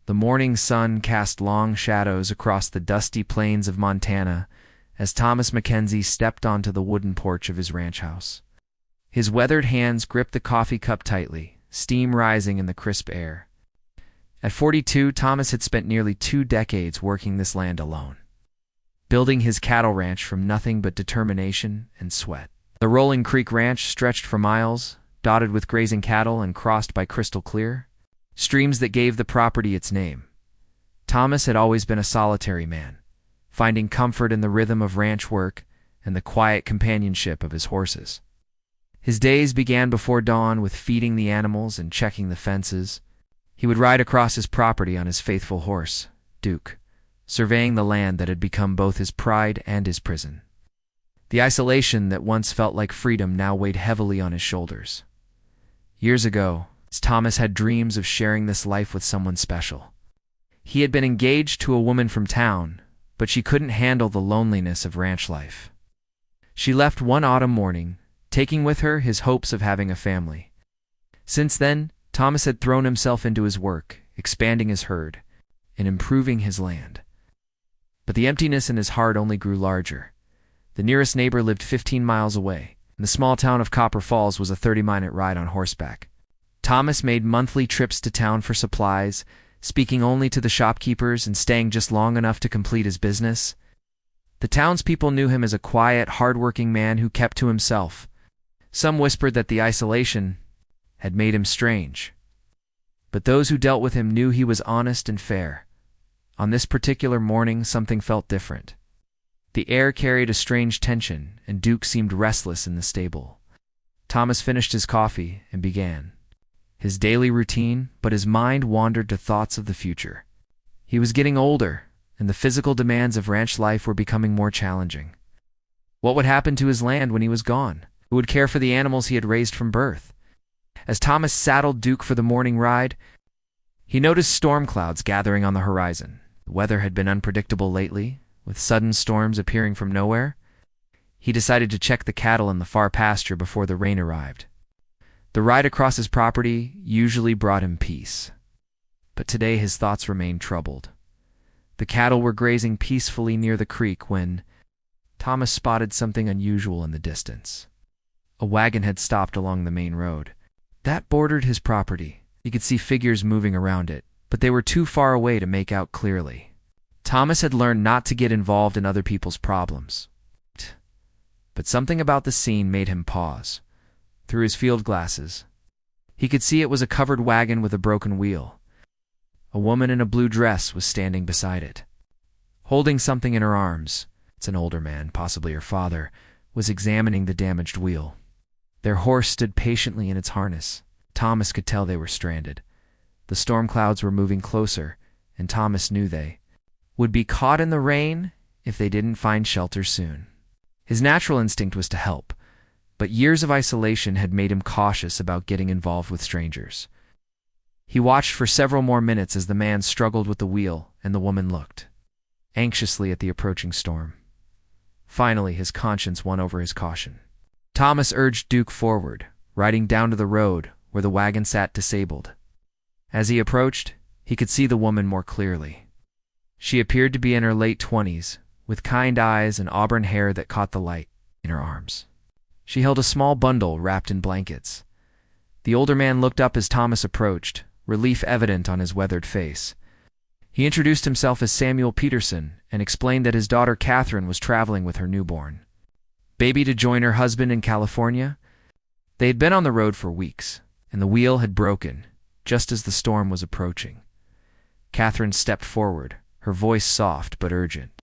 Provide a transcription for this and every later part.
The morning sun cast long shadows across the dusty plains of Montana as Thomas Mackenzie stepped onto the wooden porch of his ranch house. His weathered hands gripped the coffee cup tightly, steam rising in the crisp air. At 42, Thomas had spent nearly 2 decades working this land alone, building his cattle ranch from nothing but determination and sweat. The Rolling Creek Ranch stretched for miles, dotted with grazing cattle and crossed by crystal clear streams that gave the property its name. Thomas had always been a solitary man, finding comfort in the rhythm of ranch work and the quiet companionship of his horses. His days began before dawn with feeding the animals and checking the fences. He would ride across his property on his faithful horse, Duke, surveying the land that had become both his pride and his prison. The isolation that once felt like freedom now weighed heavily on his shoulders. Years ago, Thomas had dreams of sharing this life with someone special. He had been engaged to a woman from town, but she couldn't handle the loneliness of ranch life. She left one autumn morning, taking with her his hopes of having a family. Since then, Thomas had thrown himself into his work, expanding his herd, and improving his land. But the emptiness in his heart only grew larger. The nearest neighbor lived 15 miles away, and the small town of Copper Falls was a 30-minute ride on horseback. Thomas made monthly trips to town for supplies, speaking only to the shopkeepers and staying just long enough to complete his business. The townspeople knew him as a quiet, hard-working man who kept to himself. Some whispered that the isolation had made him strange. But those who dealt with him knew he was honest and fair. On this particular morning, something felt different. The air carried a strange tension, and Duke seemed restless in the stable. Thomas finished his coffee and began his daily routine, but his mind wandered to thoughts of the future. He was getting older, and the physical demands of ranch life were becoming more challenging. What would happen to his land when he was gone? Who would care for the animals he had raised from birth? As Thomas saddled Duke for the morning ride, he noticed storm clouds gathering on the horizon. The weather had been unpredictable lately, with sudden storms appearing from nowhere. He decided to check the cattle in the far pasture before the rain arrived. The ride across his property usually brought him peace, but today his thoughts remained troubled. The cattle were grazing peacefully near the creek when Thomas spotted something unusual in the distance. A wagon had stopped along the main road that bordered his property. He could see figures moving around it, but they were too far away to make out clearly. Thomas had learned not to get involved in other people's problems, but something about the scene made him pause. Through his field glasses, he could see it was a covered wagon with a broken wheel. A woman in a blue dress was standing beside it, holding something in her arms. An older man, possibly her father, was examining the damaged wheel. Their horse stood patiently in its harness. Thomas could tell they were stranded. The storm clouds were moving closer, and Thomas knew they would be caught in the rain if they didn't find shelter soon. His natural instinct was to help, but years of isolation had made him cautious about getting involved with strangers. He watched for several more minutes as the man struggled with the wheel and the woman looked anxiously at the approaching storm. Finally, his conscience won over his caution. Thomas urged Duke forward, riding down to the road where the wagon sat disabled. As he approached, he could see the woman more clearly. She appeared to be in her late 20s, with kind eyes and auburn hair that caught the light in her arms. She held a small bundle wrapped in blankets. The older man looked up as Thomas approached, relief evident on his weathered face. He introduced himself as Samuel Peterson and explained that his daughter Catherine was traveling with her newborn baby to join her husband in California. They had been on the road for weeks, and the wheel had broken just as the storm was approaching. Catherine stepped forward, her voice soft but urgent.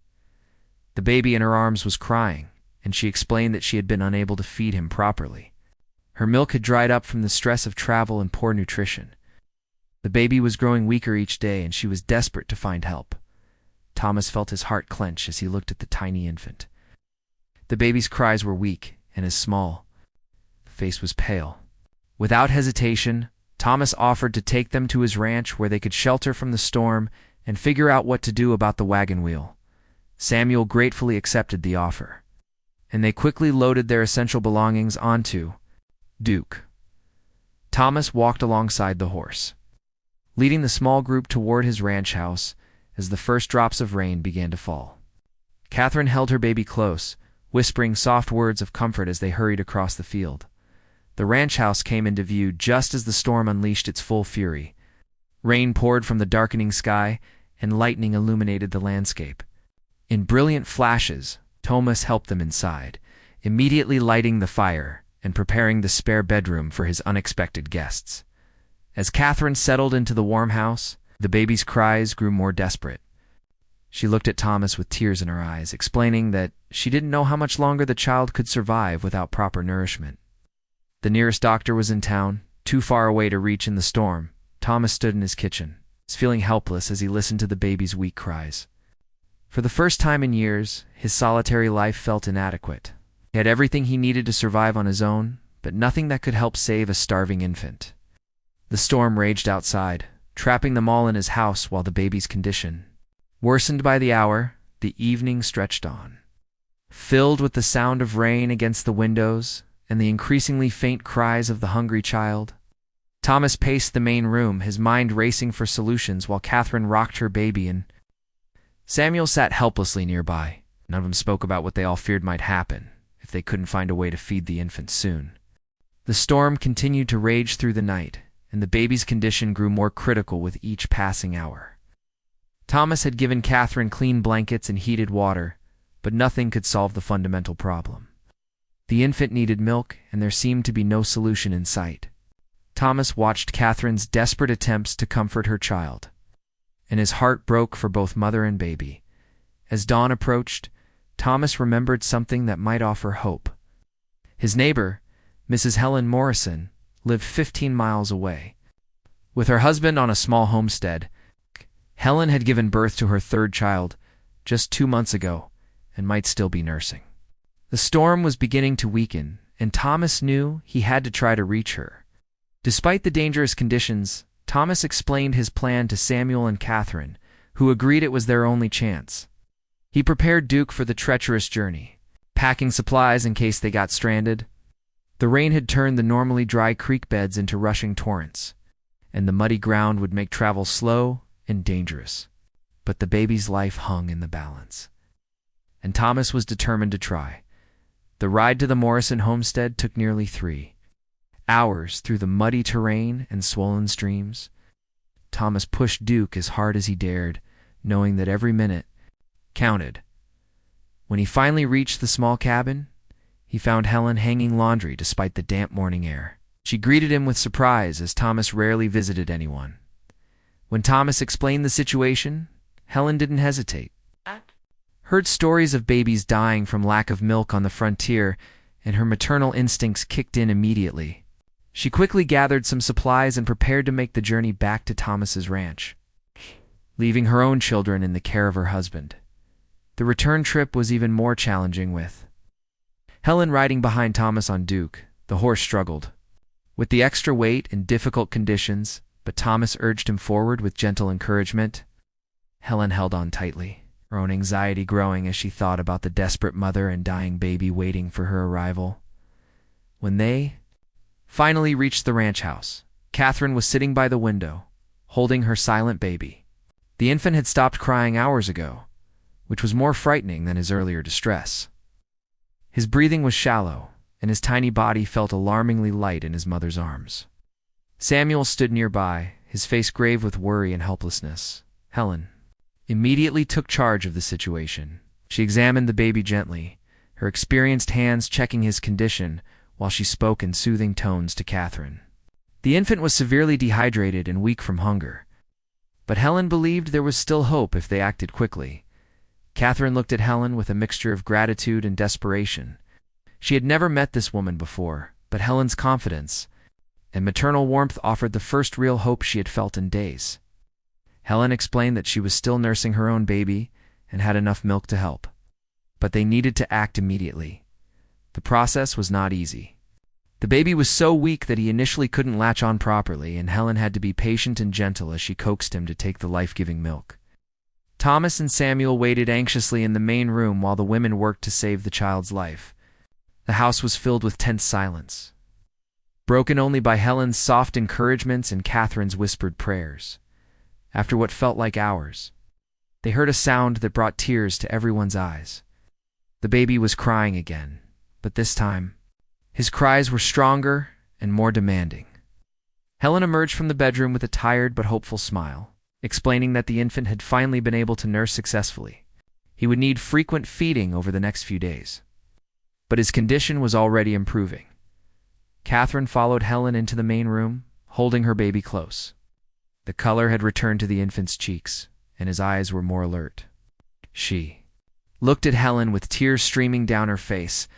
The baby in her arms was crying, and she explained that she had been unable to feed him properly. Her milk had dried up from the stress of travel and poor nutrition. The baby was growing weaker each day, and she was desperate to find help. Thomas felt his heart clench as he looked at the tiny infant. The baby's cries were weak and as small. The face was pale. Without hesitation, Thomas offered to take them to his ranch where they could shelter from the storm and figure out what to do about the wagon wheel. Samuel gratefully accepted the offer, and they quickly loaded their essential belongings onto Duke. Thomas walked alongside the horse, leading the small group toward his ranch house as the first drops of rain began to fall. Catherine held her baby close, whispering soft words of comfort as they hurried across the field. The ranch house came into view just as the storm unleashed its full fury. Rain poured from the darkening sky, and lightning illuminated the landscape. In brilliant flashes, Thomas helped them inside, immediately lighting the fire and preparing the spare bedroom for his unexpected guests. As Catherine settled into the warm house, the baby's cries grew more desperate. She looked at Thomas with tears in her eyes, explaining that she didn't know how much longer the child could survive without proper nourishment. The nearest doctor was in town, too far away to reach in the storm. Thomas stood in his kitchen, feeling helpless as he listened to the baby's weak cries. For the first time in years, his solitary life felt inadequate. He had everything he needed to survive on his own, but nothing that could help save a starving infant. The storm raged outside, trapping them all in his house while the baby's condition worsened by the hour. The evening stretched on, filled with the sound of rain against the windows and the increasingly faint cries of the hungry child. Thomas paced the main room, his mind racing for solutions while Catherine rocked her baby and Samuel sat helplessly nearby. None of them spoke about what they all feared might happen if they couldn't find a way to feed the infant soon. The storm continued to rage through the night, and the baby's condition grew more critical with each passing hour. Thomas had given Catherine clean blankets and heated water, but nothing could solve the fundamental problem. The infant needed milk, and there seemed to be no solution in sight. Thomas watched Catherine's desperate attempts to comfort her child, and his heart broke for both mother and baby. As dawn approached, Thomas remembered something that might offer hope. His neighbor, Mrs. Helen Morrison, lived 15 miles away. With her husband on a small homestead, Helen had given birth to her third child just 2 months ago and might still be nursing. The storm was beginning to weaken, and Thomas knew he had to try to reach her. Despite the dangerous conditions, Thomas explained his plan to Samuel and Catherine, who agreed it was their only chance. He prepared Duke for the treacherous journey, packing supplies in case they got stranded. The rain had turned the normally dry creek beds into rushing torrents, and the muddy ground would make travel slow and dangerous. But the baby's life hung in the balance, and Thomas was determined to try. The ride to the Morrison homestead took nearly 3 hours through the muddy terrain and swollen streams. Thomas pushed Duke as hard as he dared, knowing that every minute counted. When he finally reached the small cabin, he found Helen hanging laundry despite the damp morning air. She greeted him with surprise, as Thomas rarely visited anyone. When Thomas explained the situation, Helen didn't hesitate. Heard stories of babies dying from lack of milk on the frontier, and her maternal instincts kicked in immediately. She quickly gathered some supplies and prepared to make the journey back to Thomas's ranch, leaving her own children in the care of her husband. The return trip was even more challenging, with Helen riding behind Thomas on Duke. The horse struggled with the extra weight and difficult conditions, but Thomas urged him forward with gentle encouragement. Helen held on tightly, her own anxiety growing as she thought about the desperate mother and dying baby waiting for her arrival. When they finally reached the ranch house, Catherine was sitting by the window, holding her silent baby. The infant had stopped crying hours ago, which was more frightening than his earlier distress. His breathing was shallow, and his tiny body felt alarmingly light in his mother's arms. Samuel stood nearby, his face grave with worry and helplessness. Helen immediately took charge of the situation. She examined the baby gently, her experienced hands checking his condition while she spoke in soothing tones to Catherine. The infant was severely dehydrated and weak from hunger, but Helen believed there was still hope if they acted quickly. Catherine looked at Helen with a mixture of gratitude and desperation. She had never met this woman before, but Helen's confidence and maternal warmth offered the first real hope she had felt in days. Helen explained that she was still nursing her own baby and had enough milk to help, but they needed to act immediately. The process was not easy. The baby was so weak that he initially couldn't latch on properly, and Helen had to be patient and gentle as she coaxed him to take the life-giving milk. Thomas and Samuel waited anxiously in the main room while the women worked to save the child's life. The house was filled with tense silence, broken only by Helen's soft encouragements and Catherine's whispered prayers. After what felt like hours, they heard a sound that brought tears to everyone's eyes. The baby was crying again, but this time, his cries were stronger and more demanding. Helen emerged from the bedroom with a tired but hopeful smile, explaining that the infant had finally been able to nurse successfully. He would need frequent feeding over the next few days. But his condition was already improving. Catherine followed Helen into the main room, holding her baby close. The color had returned to the infant's cheeks, and his eyes were more alert. She looked at Helen with tears streaming down her face,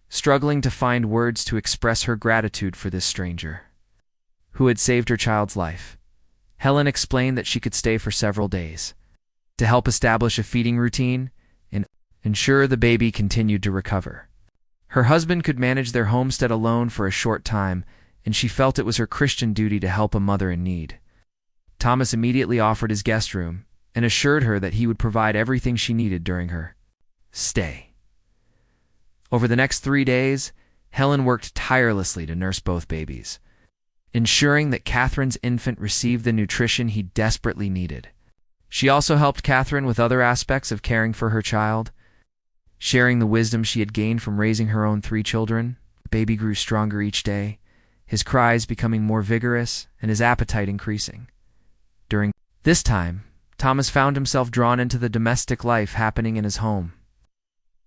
struggling to find words to express her gratitude for this stranger who had saved her child's life. Helen explained that she could stay for several days to help establish a feeding routine and ensure the baby continued to recover. Her husband could manage their homestead alone for a short time, and she felt it was her Christian duty to help a mother in need. Thomas immediately offered his guest room and assured her that he would provide everything she needed during her stay. Over the next 3 days, Helen worked tirelessly to nurse both babies, ensuring that Catherine's infant received the nutrition he desperately needed. She also helped Catherine with other aspects of caring for her child, sharing the wisdom she had gained from raising her own 3 children. The baby grew stronger each day, his cries becoming more vigorous and his appetite increasing. During this time, Thomas found himself drawn into the domestic life happening in his home.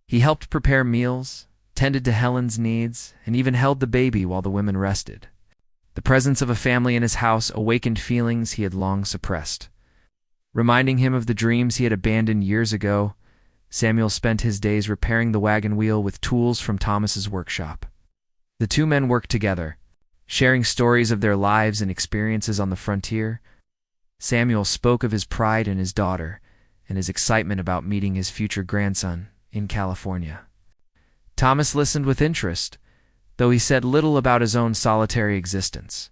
He helped prepare meals, tended to Helen's needs, and even held the baby while the women rested. The presence of a family in his house awakened feelings he had long suppressed. Reminding him of the dreams he had abandoned years ago, Samuel spent his days repairing the wagon wheel with tools from Thomas's workshop. The 2 men worked together, sharing stories of their lives and experiences on the frontier. Samuel spoke of his pride in his daughter and his excitement about meeting his future grandson in California. Thomas listened with interest, though he said little about his own solitary existence.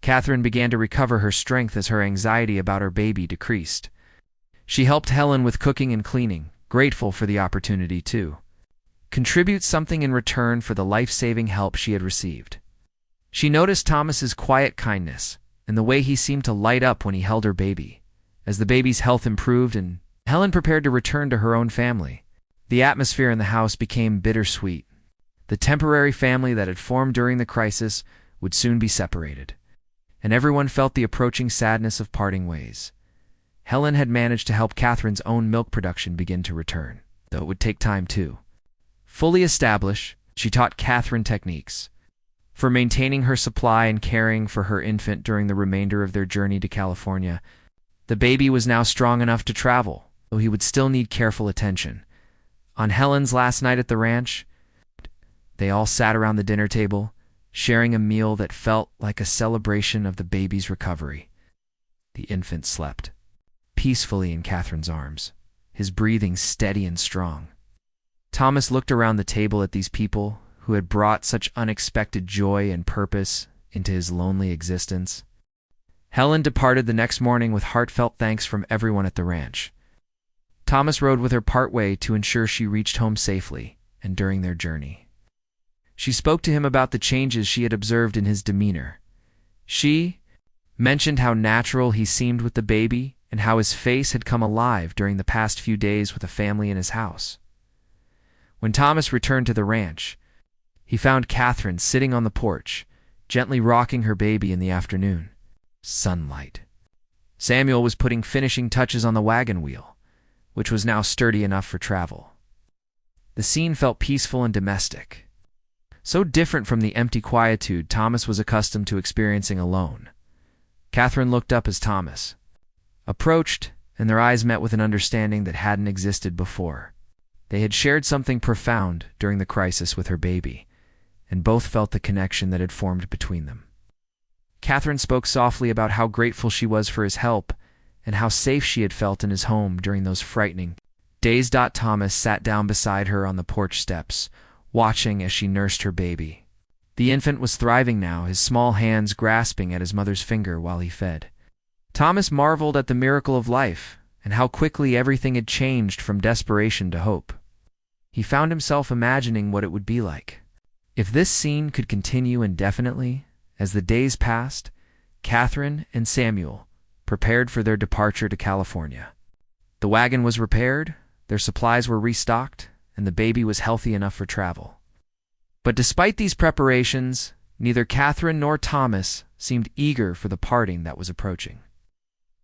Catherine began to recover her strength as her anxiety about her baby decreased. She helped Helen with cooking and cleaning, grateful for the opportunity to contribute something in return for the life-saving help she had received. She noticed Thomas's quiet kindness and the way he seemed to light up when he held her baby. As the baby's health improved and Helen prepared to return to her own family, the atmosphere in the house became bittersweet. The temporary family that had formed during the crisis would soon be separated, and everyone felt the approaching sadness of parting ways. Helen had managed to help Catherine's own milk production begin to return, though it would take time to fully establish. She taught Catherine techniques for maintaining her supply and caring for her infant during the remainder of their journey to California. The baby was now strong enough to travel, though he would still need careful attention. On Helen's last night at the ranch, they all sat around the dinner table, sharing a meal that felt like a celebration of the baby's recovery. The infant slept peacefully in Catherine's arms, his breathing steady and strong. Thomas looked around the table at these people who had brought such unexpected joy and purpose into his lonely existence. Helen departed the next morning with heartfelt thanks from everyone at the ranch. Thomas rode with her partway to ensure she reached home safely and during their journey. She spoke to him about the changes she had observed in his demeanor. She mentioned how natural he seemed with the baby and how his face had come alive during the past few days with a family in his house. When Thomas returned to the ranch, he found Catherine sitting on the porch, gently rocking her baby in the afternoon sunlight. Samuel was putting finishing touches on the wagon wheel, which was now sturdy enough for travel. The scene felt peaceful and domestic, so different from the empty quietude Thomas was accustomed to experiencing alone. Catherine looked up as Thomas approached, and their eyes met with an understanding that hadn't existed before. They had shared something profound during the crisis with her baby, and both felt the connection that had formed between them. Catherine spoke softly about how grateful she was for his help and how safe she had felt in his home during those frightening days. Thomas sat down beside her on the porch steps, watching as she nursed her baby. The infant was thriving now, his small hands grasping at his mother's finger while he fed. Thomas marveled at the miracle of life and how quickly everything had changed from desperation to hope. He found himself imagining what it would be like if this scene could continue indefinitely. As the days passed, Catherine and Samuel prepared for their departure to California. The wagon was repaired, their supplies were restocked, and the baby was healthy enough for travel. But despite these preparations, neither Catherine nor Thomas seemed eager for the parting that was approaching.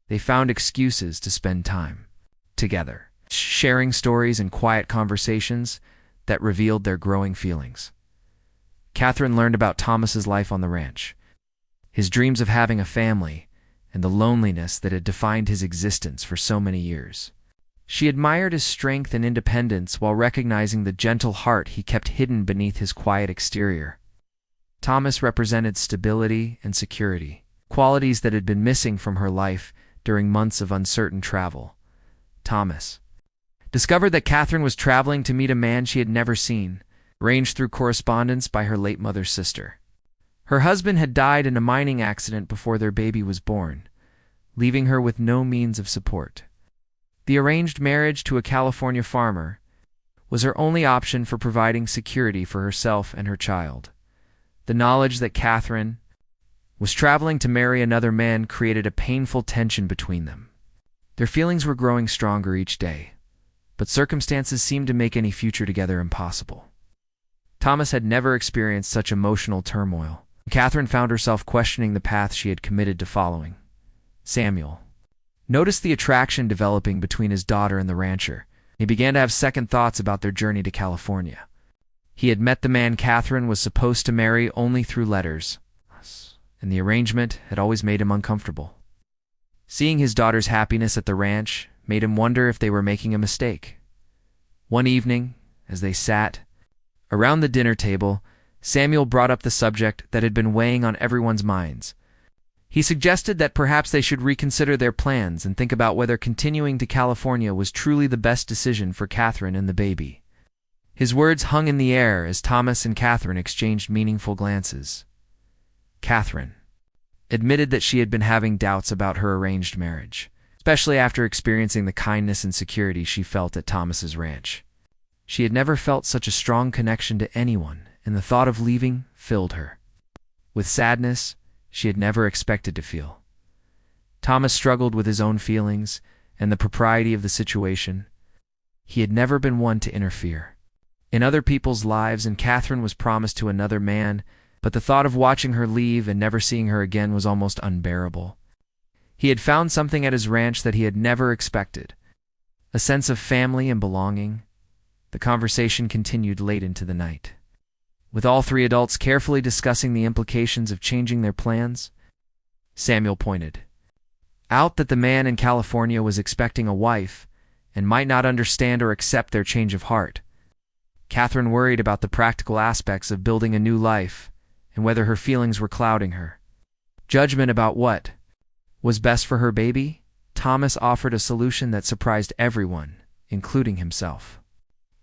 They found excuses to spend time together, sharing stories and quiet conversations that revealed their growing feelings. Catherine learned about Thomas's life on the ranch, his dreams of having a family, and the loneliness that had defined his existence for so many years. She admired his strength and independence while recognizing the gentle heart he kept hidden beneath his quiet exterior. Thomas represented stability and security, qualities that had been missing from her life during months of uncertain travel. Thomas discovered that Catherine was traveling to meet a man she had never seen, arranged through correspondence by her late mother's sister. Her husband had died in a mining accident before their baby was born, leaving her with no means of support. The arranged marriage to a California farmer was her only option for providing security for herself and her child. The knowledge that Catherine was traveling to marry another man created a painful tension between them. Their feelings were growing stronger each day, but circumstances seemed to make any future together impossible. Thomas had never experienced such emotional turmoil. Catherine found herself questioning the path she had committed to following. Samuel noticed the attraction developing between his daughter and the rancher. He began to have second thoughts about their journey to California. He had met the man Catherine was supposed to marry only through letters, and the arrangement had always made him uncomfortable. Seeing his daughter's happiness at the ranch made him wonder if they were making a mistake. One evening, as they sat around the dinner table, Samuel brought up the subject that had been weighing on everyone's minds. He suggested that perhaps they should reconsider their plans and think about whether continuing to California was truly the best decision for Catherine and the baby. His words hung in the air as Thomas and Catherine exchanged meaningful glances. Catherine admitted that she had been having doubts about her arranged marriage, especially after experiencing the kindness and security she felt at Thomas's ranch. She had never felt such a strong connection to anyone, and the thought of leaving filled her with sadness she had never expected to feel. Thomas struggled with his own feelings and the propriety of the situation. He had never been one to interfere in other people's lives, and Catherine was promised to another man, but the thought of watching her leave and never seeing her again was almost unbearable. He had found something at his ranch that he had never expected, a sense of family and belonging. The conversation continued late into the night, with all three adults carefully discussing the implications of changing their plans. Samuel pointed out that the man in California was expecting a wife and might not understand or accept their change of heart. Catherine worried about the practical aspects of building a new life and whether her feelings were clouding her judgment about what was best for her baby. Thomas offered a solution that surprised everyone, including himself.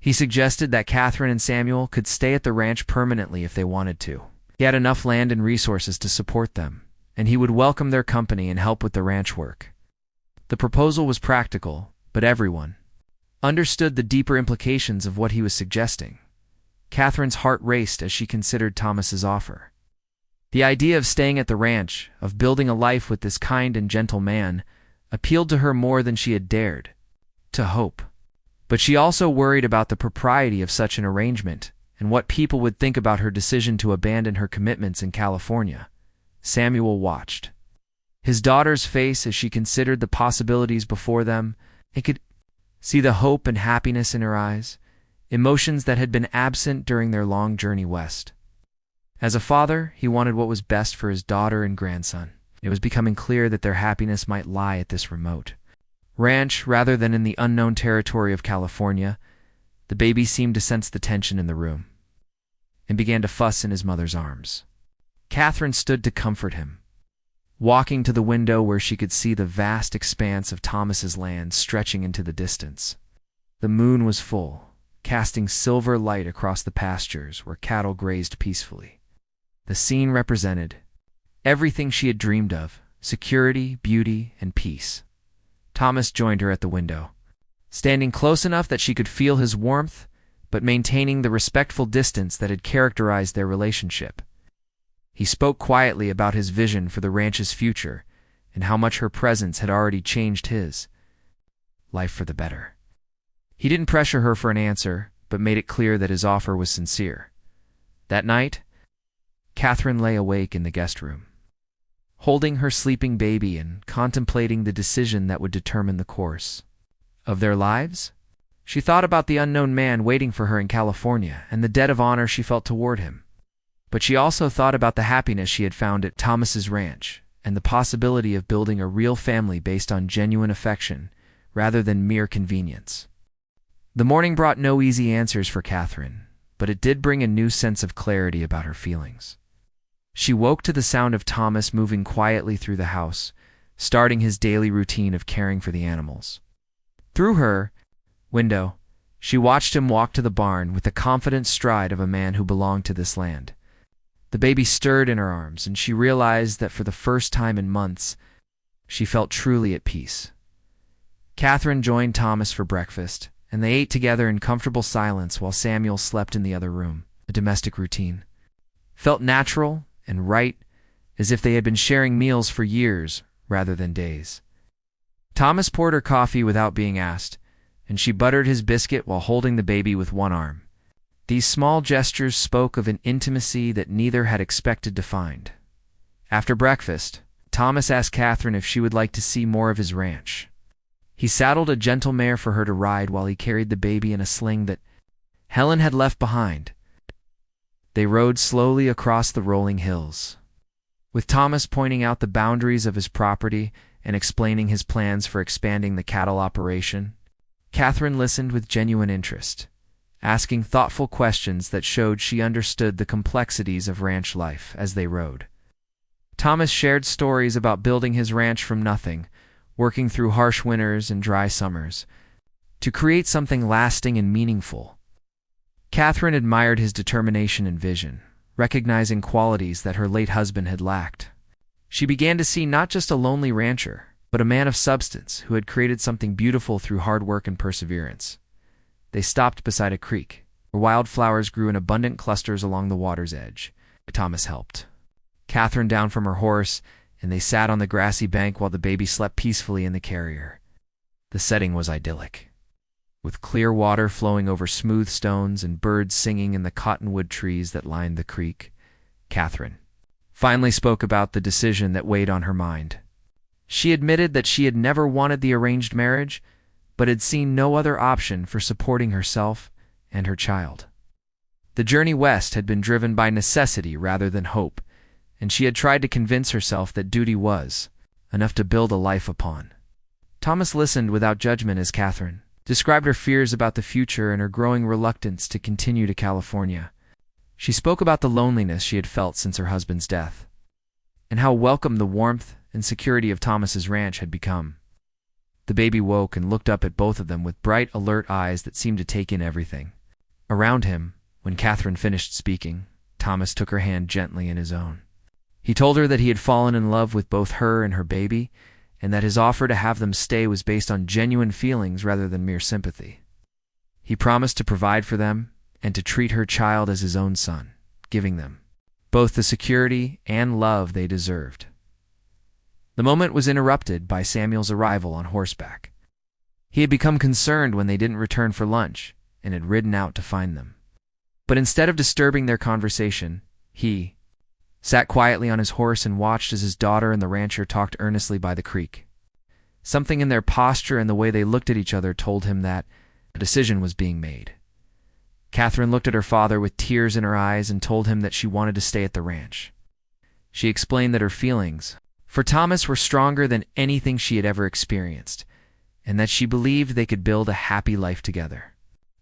He suggested that Catherine and Samuel could stay at the ranch permanently if they wanted to. He had enough land and resources to support them, and he would welcome their company and help with the ranch work. The proposal was practical, but everyone understood the deeper implications of what he was suggesting. Catherine's heart raced as she considered Thomas's offer. The idea of staying at the ranch, of building a life with this kind and gentle man, appealed to her more than she had dared to hope. But she also worried about the propriety of such an arrangement and what people would think about her decision to abandon her commitments in California. Samuel watched his daughter's face as she considered the possibilities before them. He could see the hope and happiness in her eyes, emotions that had been absent during their long journey west. As a father, he wanted what was best for his daughter and grandson. It was becoming clear that their happiness might lie at this remote ranch rather than in the unknown territory of California. The baby seemed to sense the tension in the room and began to fuss in his mother's arms. Catherine stood to comfort him, walking to the window where she could see the vast expanse of Thomas's land stretching into the distance. The moon was full, casting silver light across the pastures where cattle grazed peacefully. The scene represented everything she had dreamed of: security, beauty, and peace. Thomas joined her at the window, standing close enough that she could feel his warmth, but maintaining the respectful distance that had characterized their relationship. He spoke quietly about his vision for the ranch's future and how much her presence had already changed his life for the better. He didn't pressure her for an answer, but made it clear that his offer was sincere. That night, Catherine lay awake in the guest room, holding her sleeping baby and contemplating the decision that would determine the course of their lives. She thought about the unknown man waiting for her in California and the debt of honor she felt toward him. But she also thought about the happiness she had found at Thomas's ranch and the possibility of building a real family based on genuine affection rather than mere convenience. The morning brought no easy answers for Catherine, but it did bring a new sense of clarity about her feelings. She woke to the sound of Thomas moving quietly through the house, starting his daily routine of caring for the animals. Through her window, she watched him walk to the barn with the confident stride of a man who belonged to this land. The baby stirred in her arms, and she realized that for the first time in months, she felt truly at peace. Catherine joined Thomas for breakfast, and they ate together in comfortable silence while Samuel slept in the other room. The domestic routine felt natural and right, as if they had been sharing meals for years rather than days. Thomas poured her coffee without being asked, and she buttered his biscuit while holding the baby with one arm. These small gestures spoke of an intimacy that neither had expected to find. After breakfast, Thomas asked Catherine if she would like to see more of his ranch. He saddled a gentle mare for her to ride while he carried the baby in a sling that Helen had left behind. They rode slowly across the rolling hills, with Thomas pointing out the boundaries of his property and explaining his plans for expanding the cattle operation. Catherine listened with genuine interest, asking thoughtful questions that showed she understood the complexities of ranch life as they rode. Thomas shared stories about building his ranch from nothing, working through harsh winters and dry summers, to create something lasting and meaningful. Catherine admired his determination and vision, recognizing qualities that her late husband had lacked. She began to see not just a lonely rancher, but a man of substance who had created something beautiful through hard work and perseverance. They stopped beside a creek, where wildflowers grew in abundant clusters along the water's edge. Thomas helped Catherine down from her horse, and they sat on the grassy bank while the baby slept peacefully in the carrier. The setting was idyllic, with clear water flowing over smooth stones and birds singing in the cottonwood trees that lined the creek. Catherine finally spoke about the decision that weighed on her mind. She admitted that she had never wanted the arranged marriage, but had seen no other option for supporting herself and her child. The journey west had been driven by necessity rather than hope, and she had tried to convince herself that duty was enough to build a life upon. Thomas listened without judgment as Catherine described her fears about the future and her growing reluctance to continue to California. She spoke about the loneliness she had felt since her husband's death, and how welcome the warmth and security of Thomas's ranch had become. The baby woke and looked up at both of them with bright, alert eyes that seemed to take in everything around him. When Catherine finished speaking, Thomas took her hand gently in his own. He told her that he had fallen in love with both her and her baby, and that his offer to have them stay was based on genuine feelings rather than mere sympathy. He promised to provide for them and to treat her child as his own son, giving them both the security and love they deserved. The moment was interrupted by Samuel's arrival on horseback. He had become concerned when they didn't return for lunch and had ridden out to find them. But instead of disturbing their conversation, he sat quietly on his horse and watched as his daughter and the rancher talked earnestly by the creek. Something in their posture and the way they looked at each other told him that a decision was being made. Catherine looked at her father with tears in her eyes and told him that she wanted to stay at the ranch. She explained that her feelings for Thomas were stronger than anything she had ever experienced, and that she believed they could build a happy life together.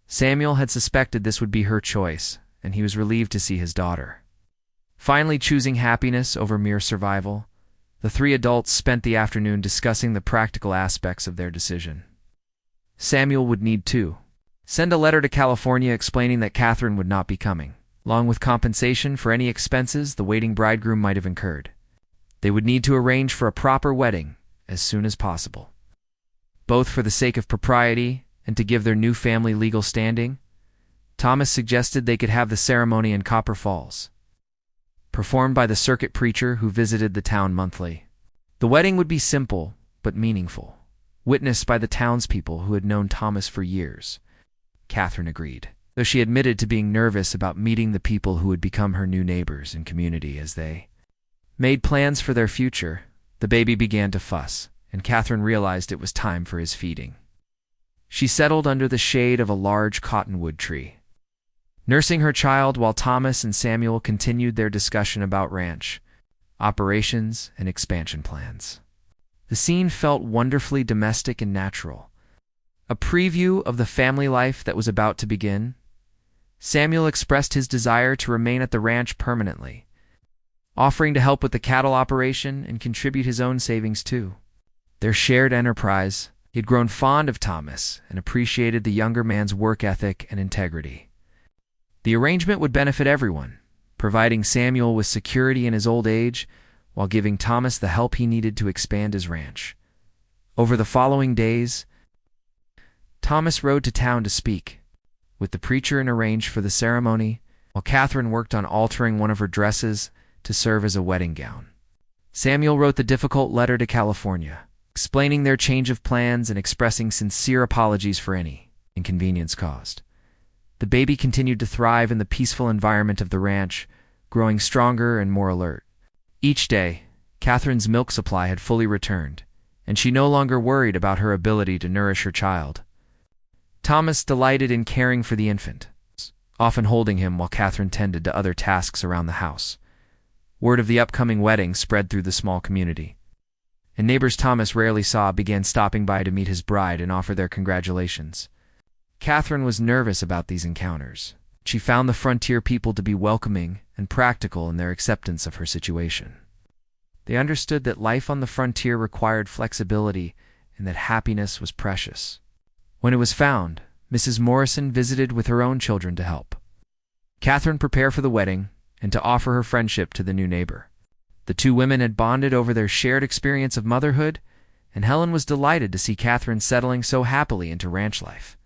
Samuel had suspected this would be her choice, and he was relieved to see his daughter finally choosing happiness over mere survival. The three adults spent the afternoon discussing the practical aspects of their decision. Samuel would need to send a letter to California explaining that Catherine would not be coming, along with compensation for any expenses the waiting bridegroom might have incurred. They would need to arrange for a proper wedding as soon as possible, both for the sake of propriety and to give their new family legal standing. Thomas suggested they could have the ceremony in Copper Falls, performed by the circuit preacher who visited the town monthly. The wedding would be simple, but meaningful, witnessed by the townspeople who had known Thomas for years. Catherine agreed, though she admitted to being nervous about meeting the people who would become her new neighbors and community. As they made plans for their future, the baby began to fuss, and Catherine realized it was time for his feeding. She settled under the shade of a large cottonwood tree, nursing her child while Thomas and Samuel continued their discussion about ranch operations and expansion plans. The scene felt wonderfully domestic and natural, a preview of the family life that was about to begin. Samuel expressed his desire to remain at the ranch permanently, offering to help with the cattle operation and contribute his own savings too. Their shared enterprise, he had grown fond of Thomas and appreciated the younger man's work ethic and integrity. The arrangement would benefit everyone, providing Samuel with security in his old age while giving Thomas the help he needed to expand his ranch. Over the following days, Thomas rode to town to speak with the preacher and arrange for the ceremony, while Catherine worked on altering one of her dresses to serve as a wedding gown. Samuel wrote the difficult letter to California, explaining their change of plans and expressing sincere apologies for any inconvenience caused. The baby continued to thrive in the peaceful environment of the ranch, growing stronger and more alert. Each day, Catherine's milk supply had fully returned, and she no longer worried about her ability to nourish her child. Thomas delighted in caring for the infant, often holding him while Catherine tended to other tasks around the house. Word of the upcoming wedding spread through the small community, and neighbors Thomas rarely saw began stopping by to meet his bride and offer their congratulations. Catherine was nervous about these encounters. She found the frontier people to be welcoming and practical in their acceptance of her situation. They understood that life on the frontier required flexibility and that happiness was precious. When it was found, Mrs. Morrison visited with her own children to help Catherine prepare for the wedding and to offer her friendship to the new neighbor. The two women had bonded over their shared experience of motherhood, and Helen was delighted to see Catherine settling so happily into ranch life.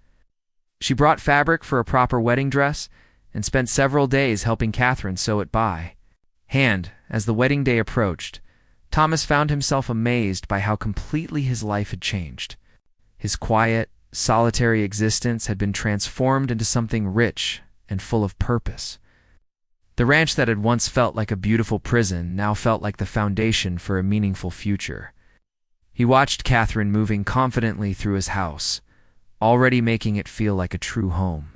She brought fabric for a proper wedding dress and spent several days helping Catherine sew it by hand. As the wedding day approached, Thomas found himself amazed by how completely his life had changed. His quiet, solitary existence had been transformed into something rich and full of purpose. The ranch that had once felt like a beautiful prison now felt like the foundation for a meaningful future. He watched Catherine moving confidently through his house, already making it feel like a true home.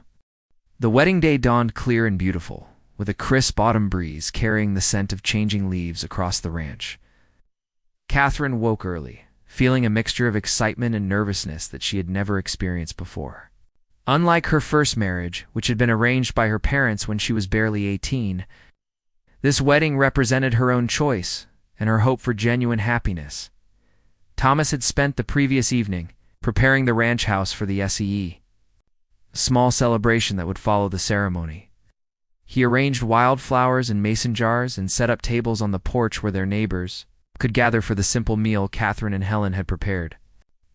The wedding day dawned clear and beautiful, with a crisp autumn breeze carrying the scent of changing leaves across the ranch. Catherine woke early, feeling a mixture of excitement and nervousness that she had never experienced before. Unlike her first marriage, which had been arranged by her parents when she was barely 18, this wedding represented her own choice and her hope for genuine happiness. Thomas had spent the previous evening preparing the ranch house for the SEE, a small celebration that would follow the ceremony. He arranged wildflowers in mason jars and set up tables on the porch where their neighbors could gather for the simple meal Catherine and Helen had prepared.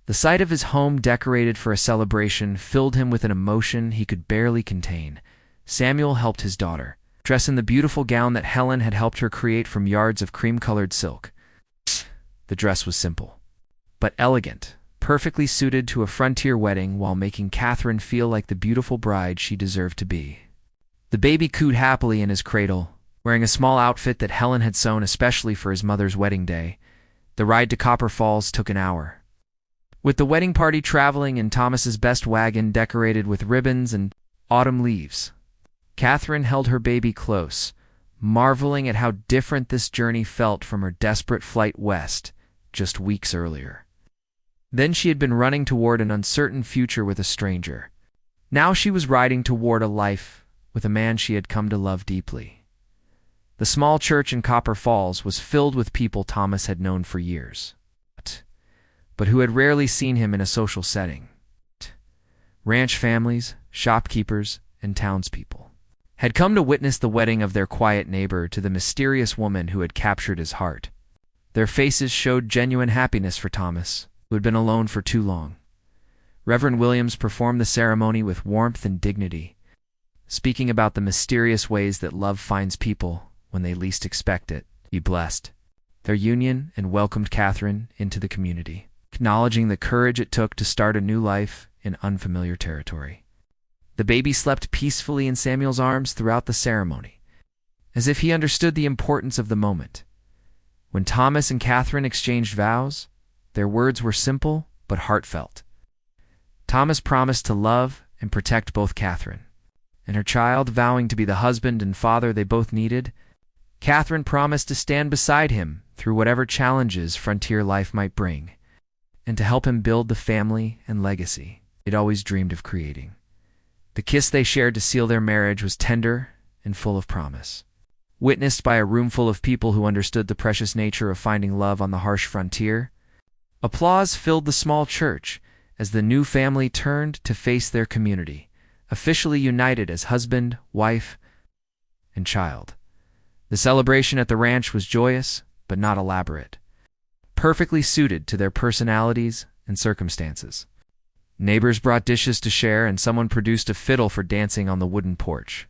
The sight of his home decorated for a celebration filled him with an emotion he could barely contain. Samuel helped his daughter dress in the beautiful gown that Helen had helped her create from yards of cream-colored silk. The dress was simple, but elegant, perfectly suited to a frontier wedding while making Catherine feel like the beautiful bride she deserved to be. The baby cooed happily in his cradle, wearing a small outfit that Helen had sewn especially for his mother's wedding day. The ride to Copper Falls took an hour, with the wedding party traveling in Thomas's best wagon decorated with ribbons and autumn leaves. Catherine held her baby close, marveling at how different this journey felt from her desperate flight west just weeks earlier. Then she had been running toward an uncertain future with a stranger. Now she was riding toward a life with a man she had come to love deeply. The small church in Copper Falls was filled with people Thomas had known for years, but who had rarely seen him in a social setting. Ranch families, shopkeepers, and townspeople had come to witness the wedding of their quiet neighbor to the mysterious woman who had captured his heart. Their faces showed genuine happiness for Thomas, who had been alone for too long. Reverend Williams performed the ceremony with warmth and dignity, speaking about the mysterious ways that love finds people when they least expect it. Be blessed. their union and welcomed Catherine into the community, acknowledging the courage it took to start a new life in unfamiliar territory. The baby slept peacefully in Samuel's arms throughout the ceremony, as if he understood the importance of the moment. When Thomas and Catherine exchanged vows, their words were simple but heartfelt. Thomas promised to love and protect both Catherine and her child, vowing to be the husband and father they both needed. Catherine promised to stand beside him through whatever challenges frontier life might bring, and to help him build the family and legacy he'd always dreamed of creating. The kiss they shared to seal their marriage was tender and full of promise. Witnessed by a room full of people who understood the precious nature of finding love on the harsh frontier, applause filled the small church as the new family turned to face their community, officially united as husband, wife, and child. The celebration at the ranch was joyous but not elaborate, perfectly suited to their personalities and circumstances. Neighbors brought dishes to share, and someone produced a fiddle for dancing on the wooden porch.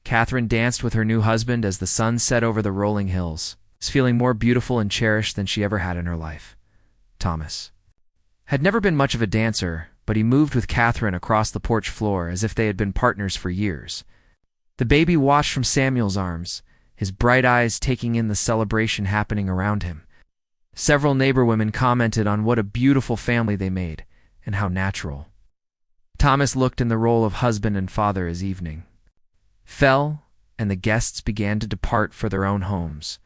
Catherine danced with her new husband as the sun set over the rolling hills, feeling more beautiful and cherished than she ever had in her life. Thomas had never been much of a dancer, but he moved with Catherine across the porch floor as if they had been partners for years. The baby watched from Samuel's arms, his bright eyes taking in the celebration happening around him. Several neighbor women commented on what a beautiful family they made and how natural. Thomas looked in the role of husband and father as evening fell, and the guests began to depart for their own homes.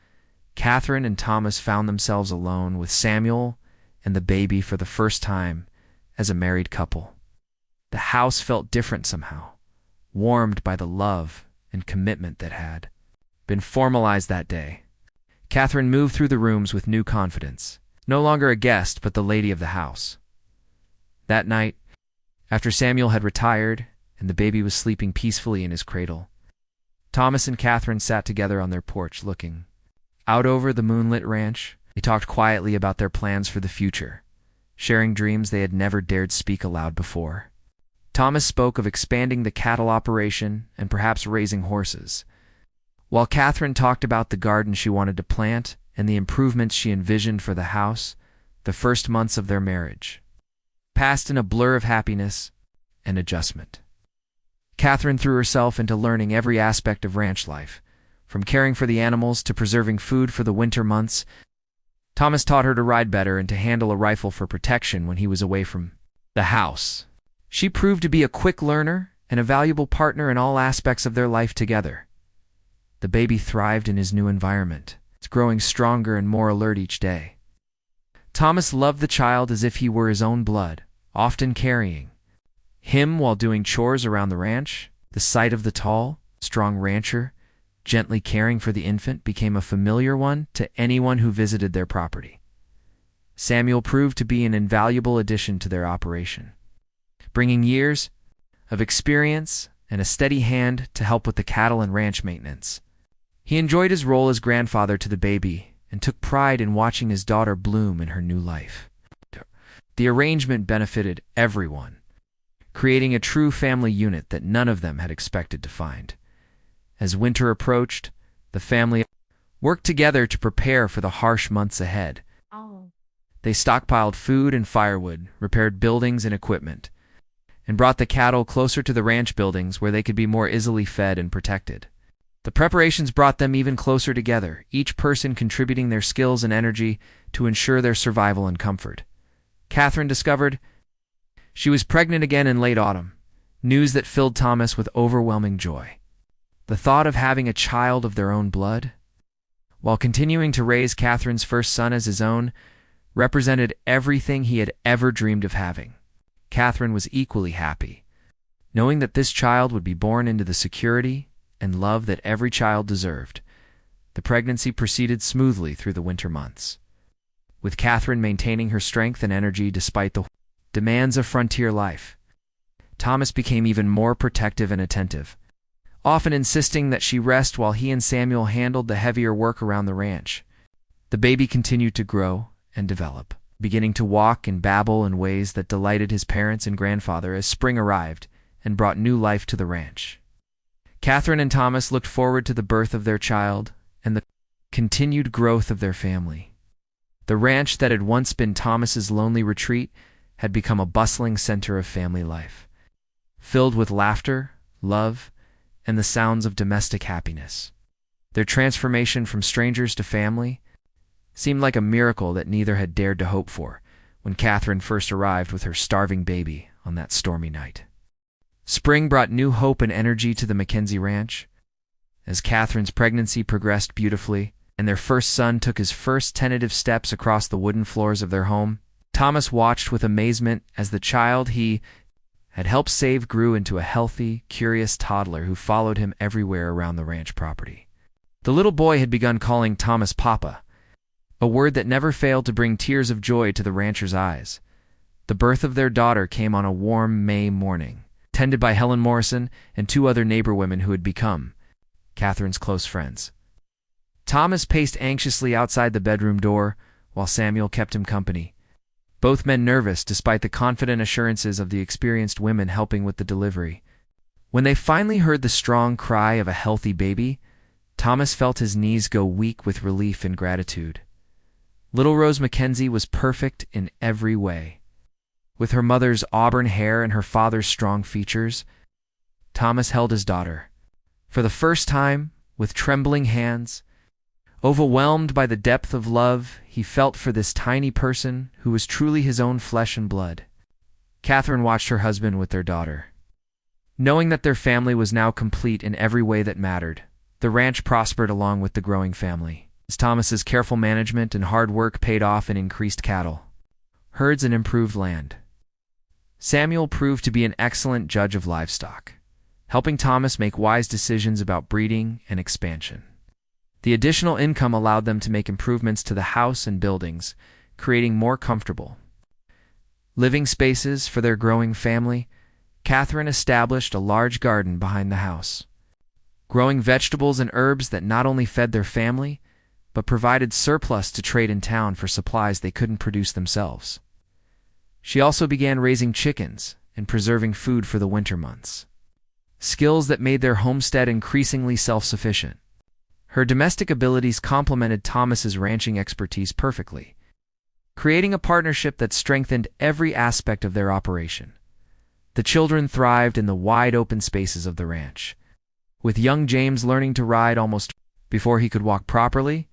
Catherine and Thomas found themselves alone with Samuel and the baby for the first time as a married couple. The house felt different somehow, warmed by the love and commitment that had been formalized that day. Catherine moved through the rooms with new confidence, no longer a guest but the lady of the house. That night, after Samuel had retired and the baby was sleeping peacefully in his cradle, Thomas and Catherine sat together on their porch looking out over the moonlit ranch. They talked quietly about their plans for the future, sharing dreams they had never dared speak aloud before. Thomas spoke of expanding the cattle operation and perhaps raising horses, while Catherine talked about the garden she wanted to plant and the improvements she envisioned for the house. The first months of their marriage passed in a blur of happiness and adjustment. Catherine threw herself into learning every aspect of ranch life, from caring for the animals to preserving food for the winter months. Thomas taught her to ride better and to handle a rifle for protection when he was away from the house. She proved to be a quick learner and a valuable partner in all aspects of their life together. The baby thrived in his new environment. It's growing stronger and more alert each day. Thomas loved the child as if he were his own blood, often carrying him while doing chores around the ranch. The sight of the tall, strong rancher gently caring for the infant became a familiar one to anyone who visited their property. Samuel proved to be an invaluable addition to their operation, bringing years of experience and a steady hand to help with the cattle and ranch maintenance. He enjoyed his role as grandfather to the baby and took pride in watching his daughter bloom in her new life. The arrangement benefited everyone, creating a true family unit that none of them had expected to find. As winter approached, the family worked together to prepare for the harsh months ahead. They stockpiled food and firewood, repaired buildings and equipment, and brought the cattle closer to the ranch buildings where they could be more easily fed and protected. The preparations brought them even closer together, each person contributing their skills and energy to ensure their survival and comfort. Catherine discovered she was pregnant again in late autumn, news that filled Thomas with overwhelming joy. The thought of having a child of their own blood, while continuing to raise Catherine's first son as his own, represented everything he had ever dreamed of having. Catherine was equally happy, knowing that this child would be born into the security and love that every child deserved. The pregnancy proceeded smoothly through the winter months, with Catherine maintaining her strength and energy despite the demands of frontier life. Thomas became even more protective and attentive, often insisting that she rest while he and Samuel handled the heavier work around the ranch. The baby continued to grow and develop, beginning to walk and babble in ways that delighted his parents and grandfather as spring arrived and brought new life to the ranch. Catherine and Thomas looked forward to the birth of their child and the continued growth of their family. The ranch that had once been Thomas's lonely retreat had become a bustling center of family life, filled with laughter, love, and the sounds of domestic happiness. Their transformation from strangers to family seemed like a miracle that neither had dared to hope for when Catherine first arrived with her starving baby on that stormy night. Spring brought new hope and energy to the Mackenzie Ranch. As Catherine's pregnancy progressed beautifully and their first son took his first tentative steps across the wooden floors of their home, Thomas watched with amazement as the child he had helped save grew into a healthy, curious toddler who followed him everywhere around the ranch property. The little boy had begun calling Thomas Papa, a word that never failed to bring tears of joy to the rancher's eyes. The birth of their daughter came on a warm May morning, tended by Helen Morrison and two other neighbor women who had become Catherine's close friends. Thomas paced anxiously outside the bedroom door while Samuel kept him company, both men nervous despite the confident assurances of the experienced women helping with the delivery. When they finally heard the strong cry of a healthy baby, Thomas felt his knees go weak with relief and gratitude. Little Rose Mackenzie was perfect in every way. With her mother's auburn hair and her father's strong features, Thomas held his daughter. For the first time, with trembling hands, overwhelmed by the depth of love he felt for this tiny person who was truly his own flesh and blood. Catherine watched her husband with their daughter. Knowing that their family was now complete in every way that mattered, the ranch prospered along with the growing family, as Thomas's careful management and hard work paid off in increased cattle, herds, and improved land. Samuel proved to be an excellent judge of livestock, helping Thomas make wise decisions about breeding and expansion. The additional income allowed them to make improvements to the house and buildings, creating more comfortable living spaces for their growing family. Catherine established a large garden behind the house, growing vegetables and herbs that not only fed their family, but provided surplus to trade in town for supplies they couldn't produce themselves. She also began raising chickens and preserving food for the winter months, skills that made their homestead increasingly self-sufficient. Her domestic abilities complemented Thomas's ranching expertise perfectly, creating a partnership that strengthened every aspect of their operation. The children thrived in the wide-open spaces of the ranch, with young James learning to ride almost before he could walk properly.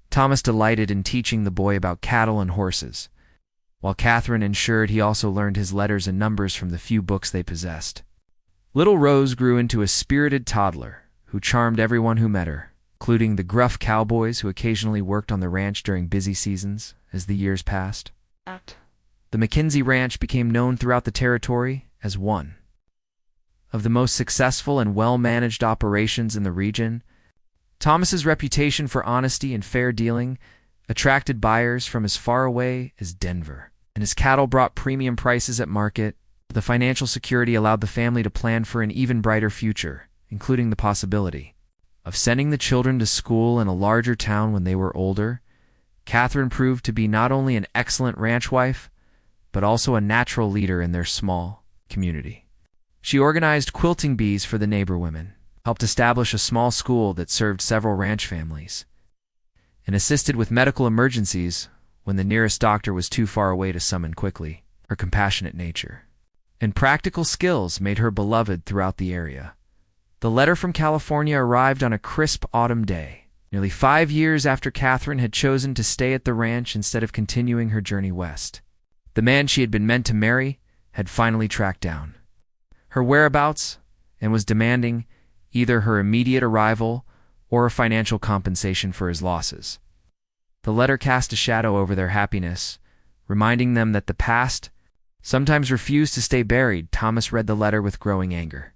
Thomas delighted in teaching the boy about cattle and horses, while Catherine ensured he also learned his letters and numbers from the few books they possessed. Little Rose grew into a spirited toddler who charmed everyone who met her, including the gruff cowboys who occasionally worked on the ranch during busy seasons as the years passed. The Mackenzie Ranch became known throughout the territory as one of the most successful and well-managed operations in the region. Thomas's reputation for honesty and fair dealing attracted buyers from as far away as Denver, and his cattle brought premium prices at market. The financial security allowed the family to plan for an even brighter future, including the possibility of sending the children to school in a larger town when they were older. Catherine proved to be not only an excellent ranch wife, but also a natural leader in their small community. She organized quilting bees for the neighbor women, helped establish a small school that served several ranch families, and assisted with medical emergencies when the nearest doctor was too far away to summon quickly. Her compassionate nature and practical skills made her beloved throughout the area. The letter from California arrived on a crisp autumn day, nearly 5 years after Catherine had chosen to stay at the ranch instead of continuing her journey west. The man she had been meant to marry had finally tracked down her whereabouts and was demanding either her immediate arrival or a financial compensation for his losses. The letter cast a shadow over their happiness, reminding them that the past sometimes refused to stay buried. Thomas read the letter with growing anger,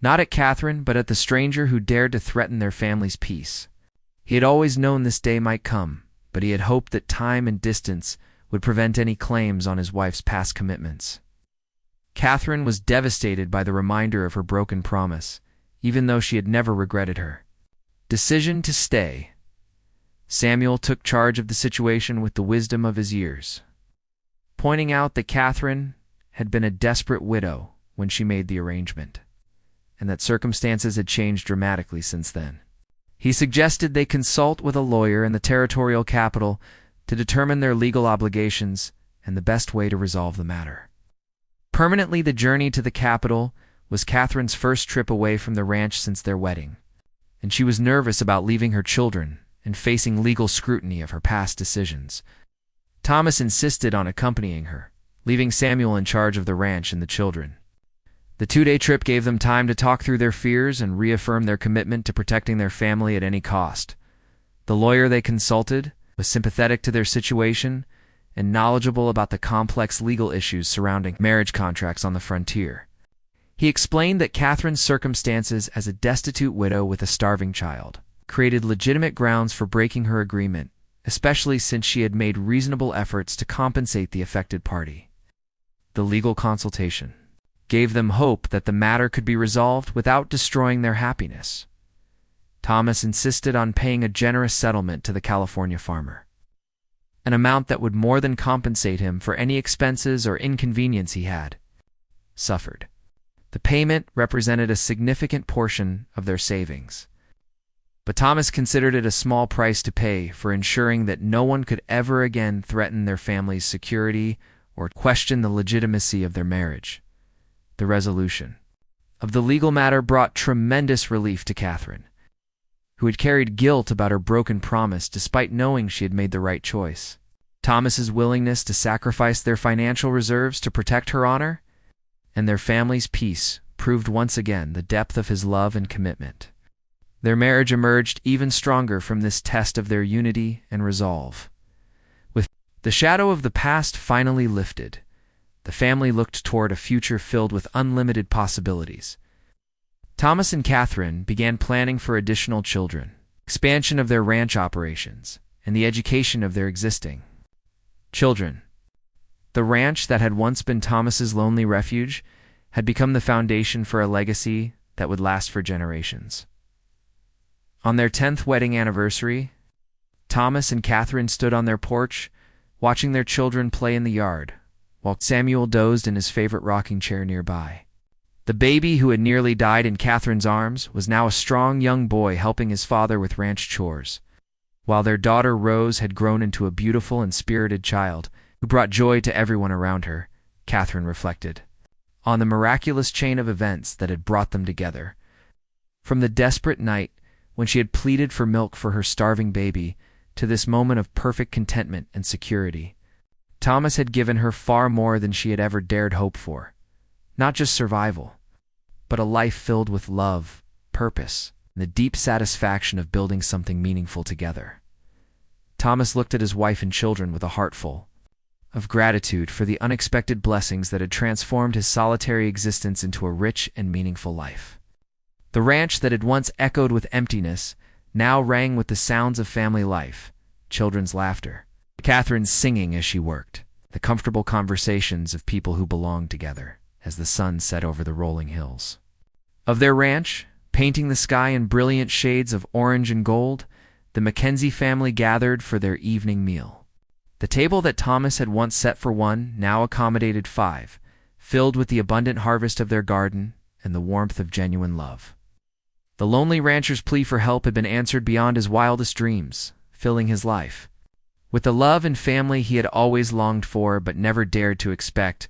not at Catherine, but at the stranger who dared to threaten their family's peace. He had always known this day might come, but he had hoped that time and distance would prevent any claims on his wife's past commitments. Catherine was devastated by the reminder of her broken promise, even though she had never regretted her decision to stay. Samuel took charge of the situation with the wisdom of his years, pointing out that Catherine had been a desperate widow when she made the arrangement, and that circumstances had changed dramatically since then. He suggested they consult with a lawyer in the territorial capital to determine their legal obligations and the best way to resolve the matter. Permanently, the journey to the capital was Catherine's first trip away from the ranch since their wedding, and she was nervous about leaving her children and facing legal scrutiny of her past decisions. Thomas insisted on accompanying her, leaving Samuel in charge of the ranch and the children. The 2-day trip gave them time to talk through their fears and reaffirm their commitment to protecting their family at any cost. The lawyer they consulted was sympathetic to their situation and knowledgeable about the complex legal issues surrounding marriage contracts on the frontier. He explained that Catherine's circumstances as a destitute widow with a starving child created legitimate grounds for breaking her agreement, especially since she had made reasonable efforts to compensate the affected party. The legal consultation gave them hope that the matter could be resolved without destroying their happiness. Thomas insisted on paying a generous settlement to the California farmer, an amount that would more than compensate him for any expenses or inconvenience he had suffered. The payment represented a significant portion of their savings, but Thomas considered it a small price to pay for ensuring that no one could ever again threaten their family's security or question the legitimacy of their marriage. The resolution of the legal matter brought tremendous relief to Catherine, who had carried guilt about her broken promise despite knowing she had made the right choice. Thomas's willingness to sacrifice their financial reserves to protect her honor and their family's peace proved once again the depth of his love and commitment. Their marriage emerged even stronger from this test of their unity and resolve. With the shadow of the past finally lifted, the family looked toward a future filled with unlimited possibilities. Thomas and Catherine began planning for additional children, expansion of their ranch operations, and the education of their existing children. The ranch that had once been Thomas's lonely refuge had become the foundation for a legacy that would last for generations. On their 10th wedding anniversary, Thomas and Catherine stood on their porch, watching their children play in the yard, while Samuel dozed in his favorite rocking chair nearby. The baby who had nearly died in Catherine's arms was now a strong young boy helping his father with ranch chores, while their daughter Rose had grown into a beautiful and spirited child who brought joy to everyone around her. Catherine reflected on the miraculous chain of events that had brought them together. From the desperate night when she had pleaded for milk for her starving baby to this moment of perfect contentment and security, Thomas had given her far more than she had ever dared hope for. Not just survival, but a life filled with love, purpose, and the deep satisfaction of building something meaningful together. Thomas looked at his wife and children with a heart full of gratitude for the unexpected blessings that had transformed his solitary existence into a rich and meaningful life. The ranch that had once echoed with emptiness now rang with the sounds of family life, children's laughter, Catherine's singing as she worked, the comfortable conversations of people who belonged together as the sun set over the rolling hills of their ranch, painting the sky in brilliant shades of orange and gold. The Mackenzie family gathered for their evening meal. The table that Thomas had once set for one now accommodated 5, filled with the abundant harvest of their garden and the warmth of genuine love. The lonely rancher's plea for help had been answered beyond his wildest dreams, filling his life with the love and family he had always longed for but never dared to expect.